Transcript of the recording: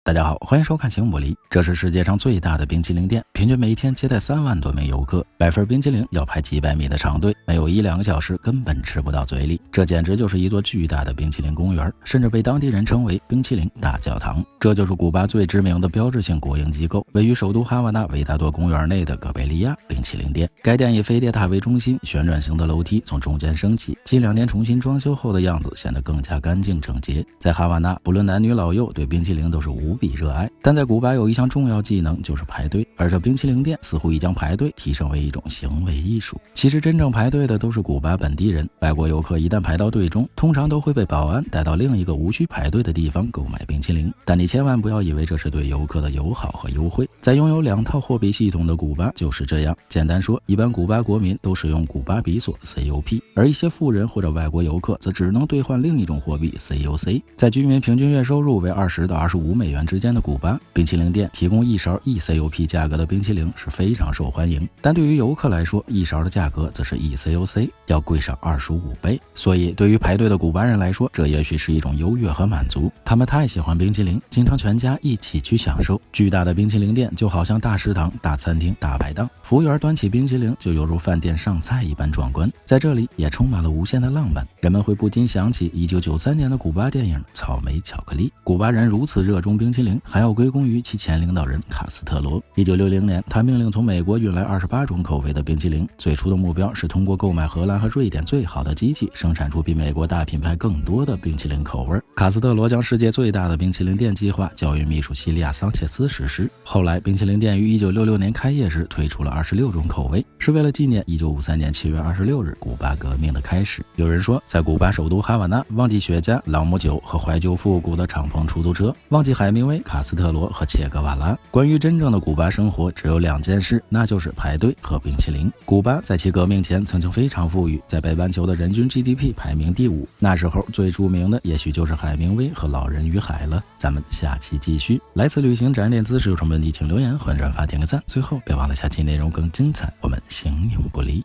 大家好，欢迎收看晴补离。这是世界上最大的冰淇淋店，平均每天接待3万多名游客，买份冰淇淋要排几百米的长队，没有1-2个小时根本吃不到嘴里。这简直就是一座巨大的冰淇淋公园，甚至被当地人称为冰淇淋大教堂。这就是古巴最知名的标志性国营机构，位于首都哈瓦那维达多公园内的戈贝利亚冰淇淋店。该店以飞碟塔为中心，旋转型的楼梯从中间升起，近2年重新装修后的样子显得更加干净整洁。在哈瓦那，不论男女老幼，对冰淇淋都是无比热爱。但在古巴有一项重要技能，就是排队，而这冰淇淋店似乎已将排队提升为一种行为艺术。其实真正排队的都是古巴本地人，外国游客一旦排到队中，通常都会被保安带到另一个无需排队的地方购买冰淇淋。但你千万不要以为这是对游客的友好和优惠，在拥有2套货币系统的古巴就是这样。简单说，一般古巴国民都使用古巴比索 COP， 而一些富人或者外国游客则只能兑换另一种货币 COC。在居民平均月收入为20到25美元之间的古巴，冰淇淋店提供一勺1COP 价格的冰淇淋是非常受欢迎，但对于游客来说，一勺的价格则是1COC要贵上25倍。所以对于排队的古巴人来说，这也许是一种优越和满足，他们太喜欢冰淇淋，经常全家一起去享受。巨大的冰淇淋店就好像大食堂、大餐厅、大排档，服务员端起冰淇淋就犹如饭店上菜一般壮观。在这里也充满了无限的浪漫，人们会不禁想起1993年的古巴电影《草莓巧克力》。古巴人如此热衷冰淇淋，还要归功于其前领导人卡斯特罗。1960年，他命令从美国运来28种口味的冰淇淋，最初的目标是通过购买荷兰和瑞典最好的机器，生产出比美国大品牌更多的冰淇淋口味。卡斯特罗将世界最大的冰淇淋店计划交予秘书西利亚桑切斯实施。后来，冰淇淋店于1966年开业时推出了26种口味，是为了纪念1953年7月26日古巴革命的开始。有人说，在古巴首都哈瓦那，忘记雪茄、朗姆酒和怀旧复古的敞篷出租车，忘记海明威、卡斯特罗和切格瓦拉。关于真正的古巴生活，只有2件事，那就是排队和冰淇淋。古巴在其革命前曾经非常富裕，在北半球的人均 GDP 排名第5，那时候最著名的也许就是海明威和老人与海了。咱们下期继续。来次旅行展点姿势有什么问题请留言或转发点个赞，最后别忘了下期内容更精彩，我们形影不离。